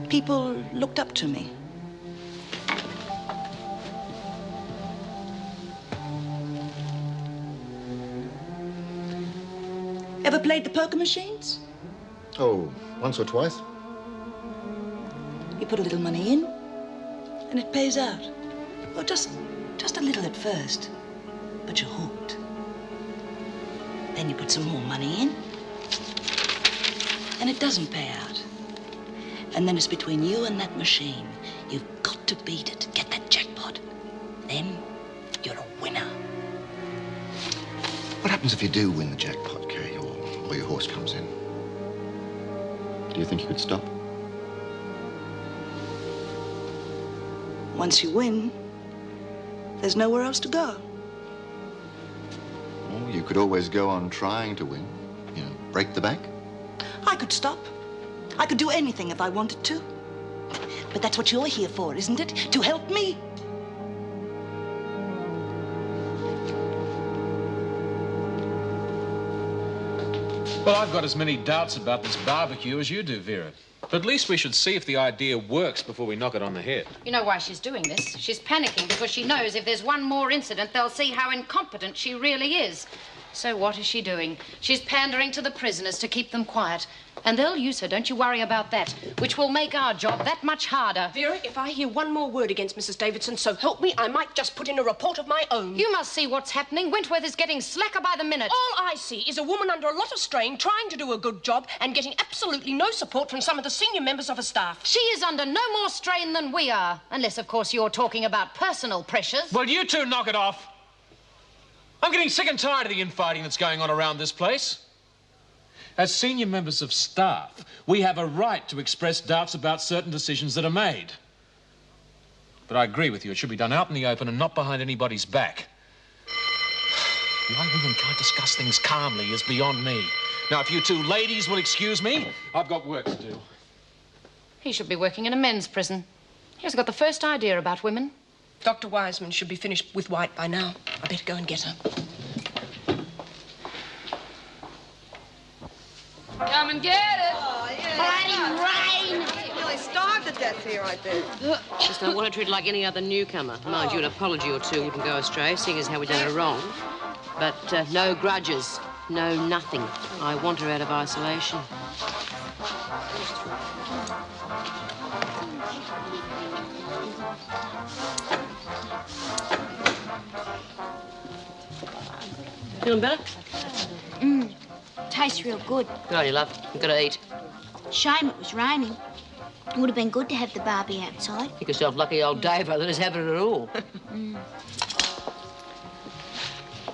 People looked up to me. Ever played the poker machines? Oh, once or twice. You put a little money in, and it pays out. Oh, just a little at first, but you're hooked. Then you put some more money in, and it doesn't pay out. And then it's between you and that machine. You've got to beat it, get that jackpot. Then you're a winner. What happens if you do win the jackpot, Kay, or your horse comes in? Do you think you could stop? Once you win, there's nowhere else to go. Well, you could always go on trying to win. You know, break the bank. I could stop. I could do anything if I wanted to. But that's what you're here for, isn't it? To help me? Well, I've got as many doubts about this barbecue as you do, Vera. But at least we should see if the idea works before we knock it on the head. You know why she's doing this? She's panicking because she knows if there's one more incident, they'll see how incompetent she really is. So what is she doing? She's pandering to the prisoners to keep them quiet. And they'll use her, don't you worry about that, which will make our job that much harder. Vera, if I hear one more word against Mrs. Davidson, so help me, I might just put in a report of my own. You must see what's happening. Wentworth is getting slacker by the minute. All I see is a woman under a lot of strain, trying to do a good job and getting absolutely no support from some of the senior members of her staff. She is under no more strain than we are. Unless, of course, you're talking about personal pressures. Well, you two knock it off. I'm getting sick and tired of the infighting that's going on around this place. As senior members of staff, we have a right to express doubts about certain decisions that are made. But I agree with you, it should be done out in the open and not behind anybody's back. Why women can't discuss things calmly is beyond me. Now, if you two ladies will excuse me, I've got work to do. He should be working in a men's prison. He hasn't got the first idea about women. Dr. Wiseman should be finished with White by now. I better go and get her. Come and get it. Oh, yeah. Rain. Nearly starved to death here, I did. Just don't want to treat like any other newcomer. Mind you, an apology or two wouldn't go astray, seeing as how we done her wrong. But no grudges, no nothing. I want her out of isolation. Feeling better? Tastes real good. Good on you, love. You've got to eat. Shame it was raining. It would have been good to have the barbie outside. Think yourself lucky old Dave let us have it at all.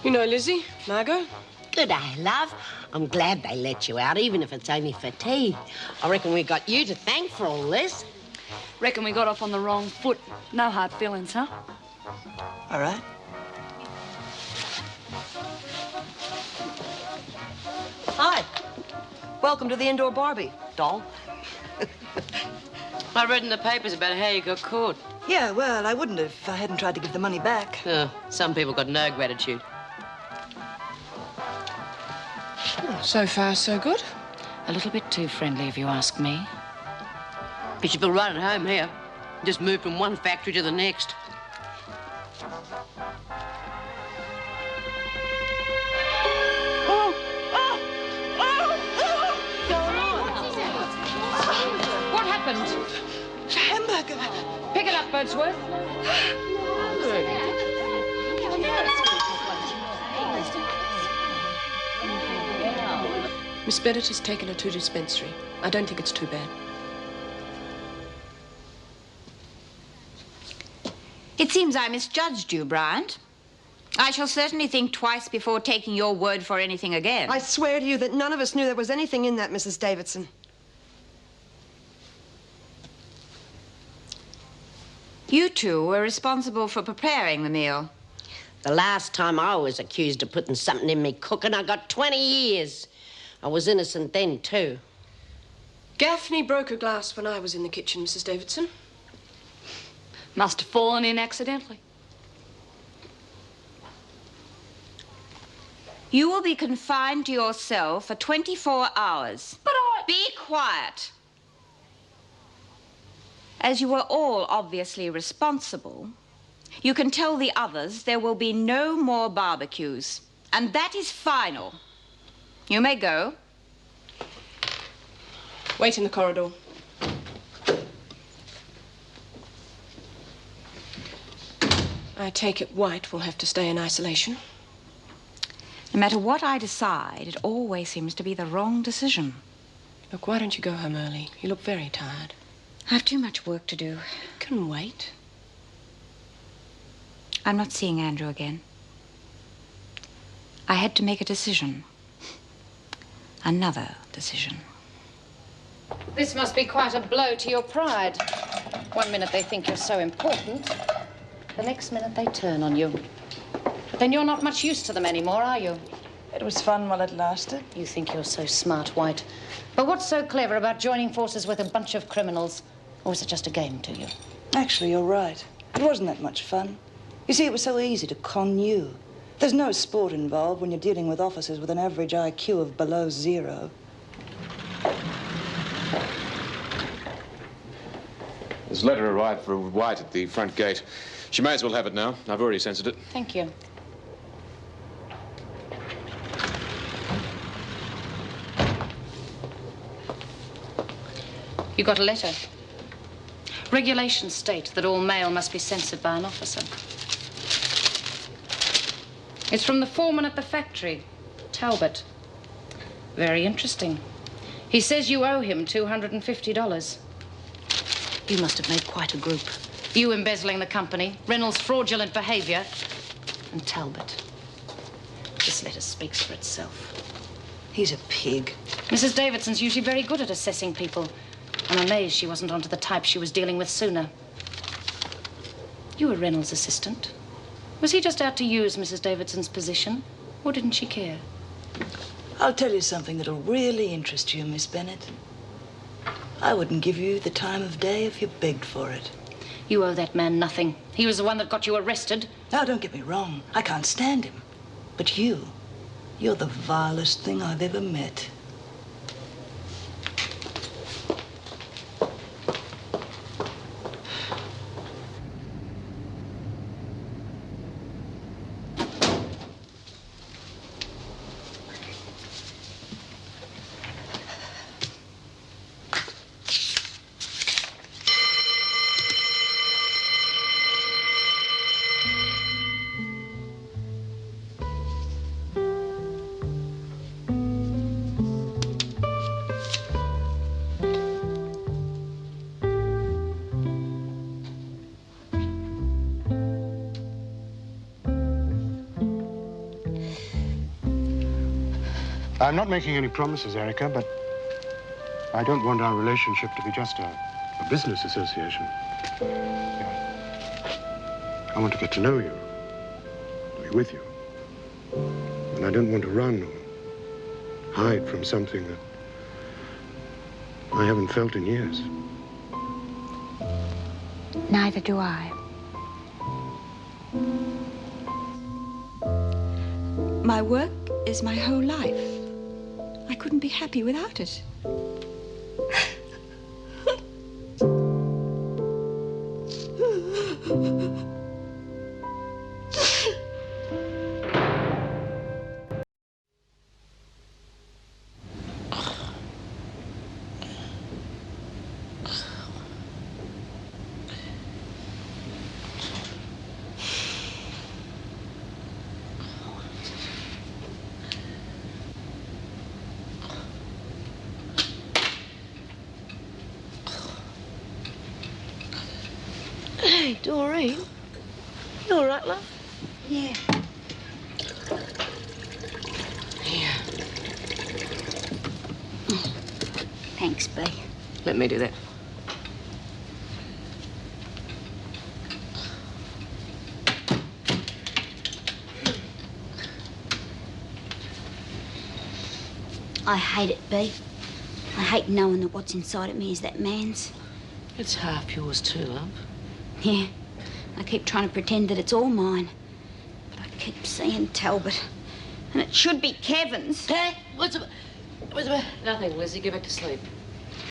You know, Lizzie, Margot. Good day, love. I'm glad they let you out, even if it's only for tea. I reckon we got you to thank for all this. Reckon we got off on the wrong foot. No hard feelings, huh? All right. Hi. Welcome to the indoor Barbie, doll. I read in the papers about how you got caught. Yeah, well, I wouldn't if I hadn't tried to give the money back. Some people got no gratitude. So far, so good. A little bit too friendly, if you ask me. You should feel right at home here. Just move from one factory to the next. What happened? It's a hamburger. Pick it up, Birdsworth. Miss Bennett has taken her to dispensary. I don't think it's too bad. It seems I misjudged you, Bryant. I shall certainly think twice before taking your word for anything again. I swear to you that none of us knew there was anything in that, Mrs. Davidson. You two were responsible for preparing the meal. The last time I was accused of putting something in me cooking, I got 20 years. I was innocent then, too. Gaffney broke a glass when I was in the kitchen, Mrs. Davidson. Must have fallen in accidentally. You will be confined to your cell for 24 hours. But Be quiet. As you are all obviously responsible, you can tell the others there will be no more barbecues. And that is final. You may go. Wait in the corridor. I take it White will have to stay in isolation. No matter what I decide, it always seems to be the wrong decision. Look, why don't you go home early? You look very tired. I have too much work to do. Can wait. I'm not seeing Andrew again. I had to make a decision. Another decision. This must be quite a blow to your pride. One minute they think you're so important, the next minute they turn on you. But then you're not much use to them anymore, are you? It was fun while it lasted. You think you're so smart, White. But what's so clever about joining forces with a bunch of criminals? Or is it just a game to you? Actually, you're right. It wasn't that much fun. You see, it was so easy to con you. There's no sport involved when you're dealing with officers with an average IQ of below 0. This letter arrived for White at the front gate. She may as well have it now. I've already censored it. Thank you. You got a letter. Regulations state that all mail must be censored by an officer. It's from the foreman at the factory, Talbot. Very interesting. He says you owe him $250. You must have made quite a group. You embezzling the company, Reynolds' fraudulent behavior, and Talbot. This letter speaks for itself. He's a pig. Mrs. Davidson's usually very good at assessing people. I'm amazed she wasn't onto the type she was dealing with sooner. You were Reynolds' assistant. Was he just out to use Mrs. Davidson's position, or didn't she care? I'll tell you something that'll really interest you, Miss Bennett. I wouldn't give you the time of day if you begged for it. You owe that man nothing. He was the one that got you arrested. Now, don't get me wrong. I can't stand him. But you're the vilest thing I've ever met. I'm not making any promises, Erica, but I don't want our relationship to be just a business association. I want to get to know you, be with you. And I don't want to run or hide from something that I haven't felt in years. Neither do I. My work is my whole life. I couldn't be happy without it. Hey, Doreen. You all right, love? Yeah. Here. Thanks, Bea. Let me do that. I hate it, Bea. I hate knowing that what's inside of me is that man's. It's half yours too, love. Yeah. I keep trying to pretend that it's all mine. But I keep seeing Talbot. And it should be Kevin's. Hey, what's the matter? Nothing, Lizzie. Go back to sleep.